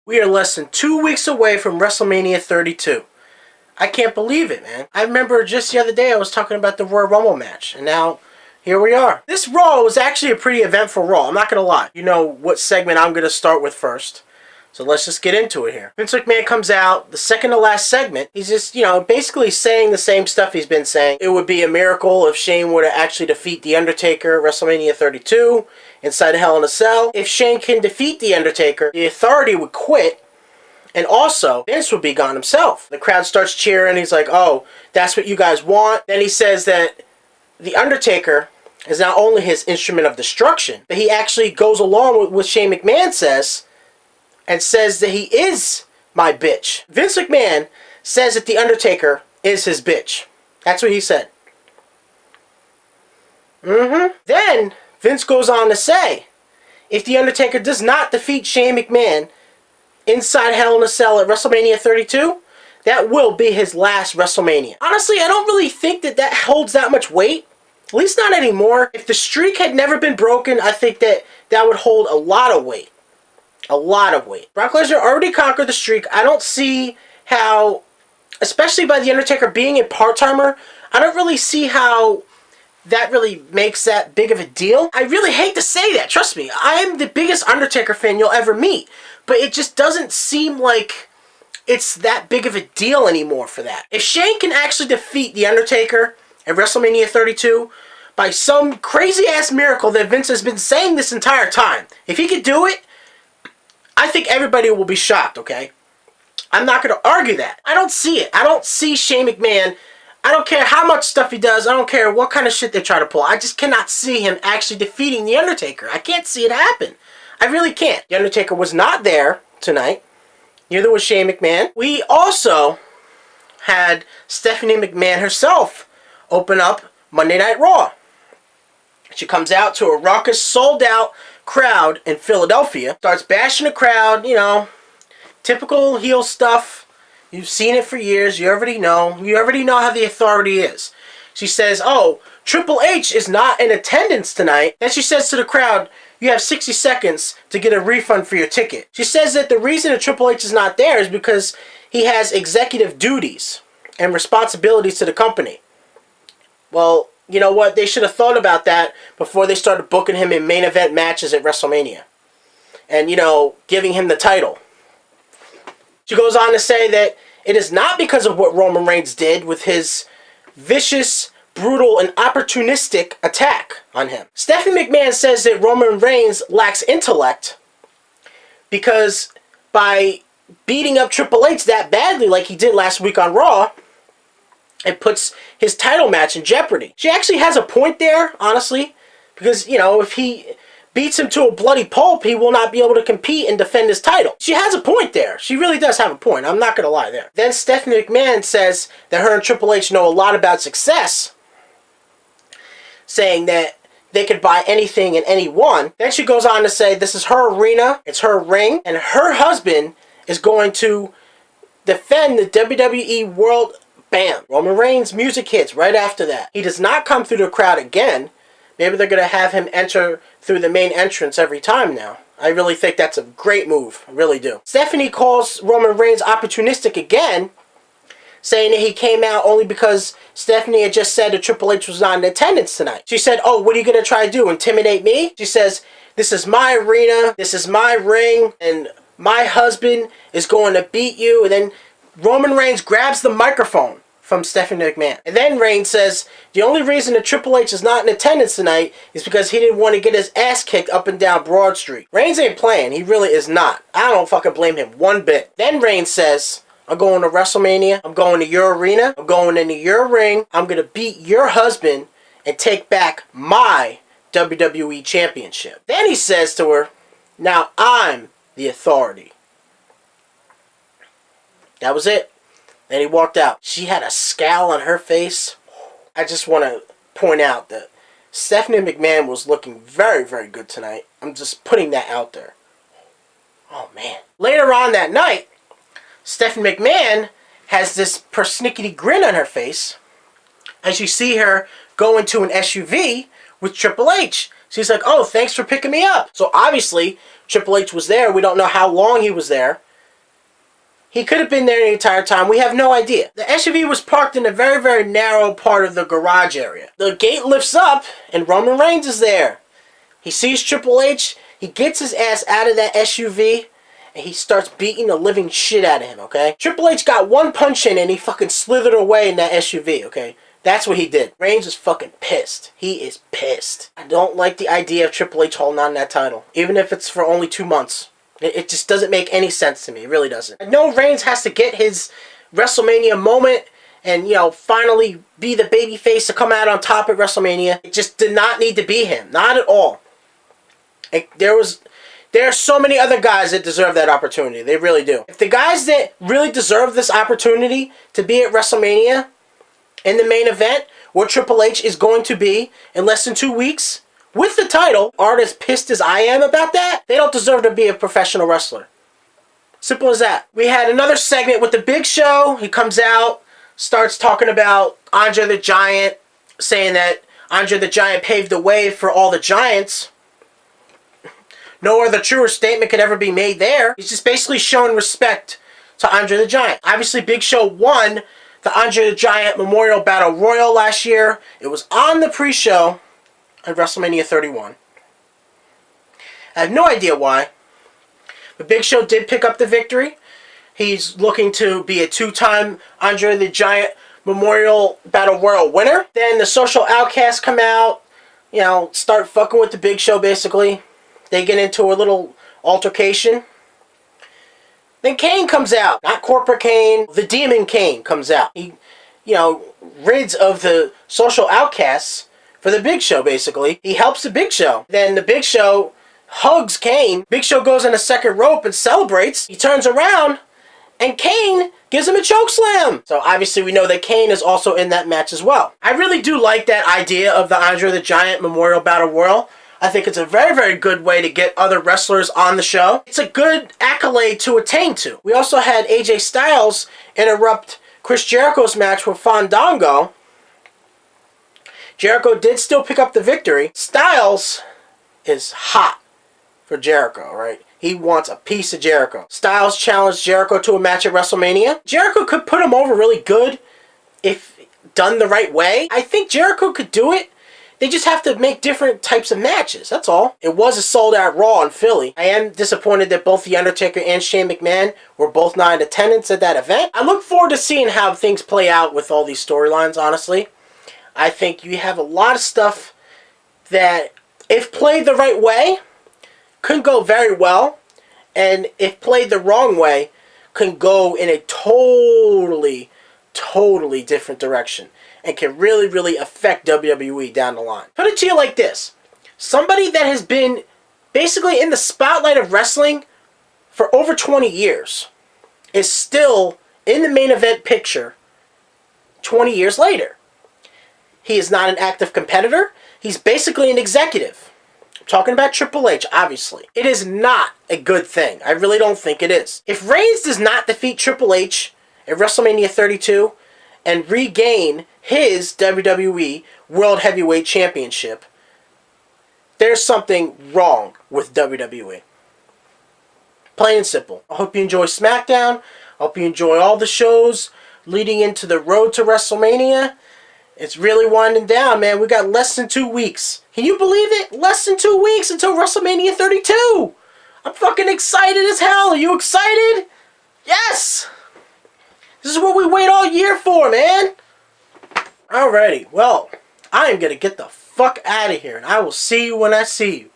We are less than 2 weeks away from WrestleMania 32. I can't believe it, man. I remember just the other day I was talking about the Royal Rumble match, and now here we are. This Raw was actually a pretty eventful Raw, I'm not going to lie. You know what segment I'm going to start with first. So let's just get into it here. Vince McMahon comes out, the second to last segment. He's just, basically saying the same stuff he's been saying. It would be a miracle if Shane were to actually defeat The Undertaker at WrestleMania 32 inside Hell in a Cell. If Shane can defeat The Undertaker, the Authority would quit. And also, Vince would be gone himself. The crowd starts cheering. He's like, oh, that's what you guys want. Then he says that The Undertaker is not only his instrument of destruction, but he actually goes along with what Shane McMahon says and says that he is my bitch. Vince McMahon says that The Undertaker is his bitch. That's what he said. Then Vince goes on to say, if The Undertaker does not defeat Shane McMahon inside Hell in a Cell at WrestleMania 32, that will be his last WrestleMania. Honestly, I don't really think that holds that much weight. At least not anymore. If the streak had never been broken, I think that would hold a lot of weight. A lot of weight. Brock Lesnar already conquered the streak. I don't see how, especially by The Undertaker being a part-timer, I don't really see how that really makes that big of a deal. I really hate to say that, trust me. I am the biggest Undertaker fan you'll ever meet. But it just doesn't seem like it's that big of a deal anymore for that. If Shane can actually defeat The Undertaker at WrestleMania 32 by some crazy-ass miracle that Vince has been saying this entire time, if he could do it, I think everybody will be shocked, okay? I'm not going to argue that. I don't see it. I don't see Shane McMahon. I don't care how much stuff he does. I don't care what kind of shit they try to pull. I just cannot see him actually defeating The Undertaker. I can't see it happen. I really can't. The Undertaker was not there tonight. Neither was Shane McMahon. We also had Stephanie McMahon herself open up Monday Night Raw. She comes out to a raucous, sold-out crowd in Philadelphia. Starts bashing the crowd, typical heel stuff. You've seen it for years. You already know. You already know how the Authority is. She says, oh, Triple H is not in attendance tonight. Then she says to the crowd, you have 60 seconds to get a refund for your ticket. She says that the reason that Triple H is not there is because he has executive duties and responsibilities to the company. Well, you know what? They should have thought about that before they started booking him in main event matches at WrestleMania. And, giving him the title. She goes on to say that it is not because of what Roman Reigns did with his vicious, brutal, and opportunistic attack on him. Stephanie McMahon says that Roman Reigns lacks intellect because by beating up Triple H that badly like he did last week on Raw, it puts his title match in jeopardy. She actually has a point there, honestly, because, if he beats him to a bloody pulp, he will not be able to compete and defend his title. She has a point there. She really does have a point. I'm not going to lie there. Then Stephanie McMahon says that her and Triple H know a lot about success, saying that they could buy anything and anyone. Then she goes on to say this is her arena, it's her ring, and her husband is going to defend the WWE World. Bam. Roman Reigns' music hits right after that. He does not come through the crowd again. Maybe they're going to have him enter through the main entrance every time now. I really think that's a great move. I really do. Stephanie calls Roman Reigns opportunistic again, saying that he came out only because Stephanie had just said that Triple H was not in attendance tonight. She said, oh, what are you going to try to do, intimidate me? She says, this is my arena, this is my ring, and my husband is going to beat you. And then Roman Reigns grabs the microphone from Stephanie McMahon. And then Reigns says, the only reason that Triple H is not in attendance tonight is because he didn't want to get his ass kicked up and down Broad Street. Reigns ain't playing. He really is not. I don't fucking blame him one bit. Then Reigns says, I'm going to WrestleMania. I'm going to your arena. I'm going into your ring. I'm going to beat your husband and take back my WWE Championship. Then he says to her, now I'm the Authority. That was it. Then he walked out. She had a scowl on her face. I just want to point out that Stephanie McMahon was looking very, very good tonight. I'm just putting that out there. Oh, man. Later on that night, Stephanie McMahon has this persnickety grin on her face as you see her go into an SUV with Triple H. She's like, oh, thanks for picking me up. So obviously, Triple H was there. We don't know how long he was there. He could have been there the entire time. We have no idea. The SUV was parked in a very, very narrow part of the garage area. The gate lifts up, and Roman Reigns is there. He sees Triple H. He gets his ass out of that SUV, and he starts beating the living shit out of him, okay? Triple H got one punch in, and he fucking slithered away in that SUV, okay? That's what he did. Reigns is fucking pissed. He is pissed. I don't like the idea of Triple H holding on to that title, even if it's for only 2 months. It just doesn't make any sense to me. It really doesn't. I know Reigns has to get his WrestleMania moment and, you know, finally be the babyface to come out on top at WrestleMania. It just did not need to be him. Not at all. There are so many other guys that deserve that opportunity. They really do. If the guys that really deserve this opportunity to be at WrestleMania in the main event, where Triple H is going to be in less than 2 weeks, with the title, aren't as pissed as I am about that, they don't deserve to be a professional wrestler. Simple as that. We had another segment with the Big Show. He comes out, starts talking about Andre the Giant, saying that Andre the Giant paved the way for all the Giants. No other truer statement could ever be made there. He's just basically showing respect to Andre the Giant. Obviously, Big Show won the Andre the Giant Memorial Battle Royal last year. It was on the pre-show at WrestleMania 31. I have no idea why. But Big Show did pick up the victory. He's looking to be a 2-time Andre the Giant Memorial Battle Royal winner. Then the Social Outcasts come out, you know, start fucking with the Big Show basically. They get into a little altercation. Then Kane comes out. Not Corporate Kane. The Demon Kane comes out. He, you know, rids of the Social Outcasts for the Big Show, basically. He helps the Big Show. Then the Big Show hugs Kane. Big Show goes on a second rope and celebrates. He turns around, and Kane gives him a choke slam. So obviously we know that Kane is also in that match as well. I really do like that idea of the Andre the Giant Memorial Battle Royal. I think it's a very, very good way to get other wrestlers on the show. It's a good accolade to attain to. We also had AJ Styles interrupt Chris Jericho's match with Fandango. Jericho did still pick up the victory. Styles is hot for Jericho, right? He wants a piece of Jericho. Styles challenged Jericho to a match at WrestleMania. Jericho could put him over really good if done the right way. I think Jericho could do it. They just have to make different types of matches, that's all. It was a sold-out Raw in Philly. I am disappointed that both The Undertaker and Shane McMahon were both not in attendance at that event. I look forward to seeing how things play out with all these storylines, honestly. I think you have a lot of stuff that, if played the right way, could go very well. And if played the wrong way, can go in a totally different direction. And can really, really affect WWE down the line. Put it to you like this. Somebody that has been basically in the spotlight of wrestling for over 20 years is still in the main event picture 20 years later. He is not an active competitor. He's basically an executive. I'm talking about Triple H, obviously. It is not a good thing. I really don't think it is. If Reigns does not defeat Triple H at WrestleMania 32 and regain his WWE World Heavyweight Championship, there's something wrong with WWE. Plain and simple. I hope you enjoy SmackDown. I hope you enjoy all the shows leading into the Road to WrestleMania. It's really winding down, man. We got less than 2 weeks. Can you believe it? Less than 2 weeks until WrestleMania 32. I'm fucking excited as hell. Are you excited? Yes! This is what we wait all year for, man. Alrighty, well, I am going to get the fuck out of here, and I will see you when I see you.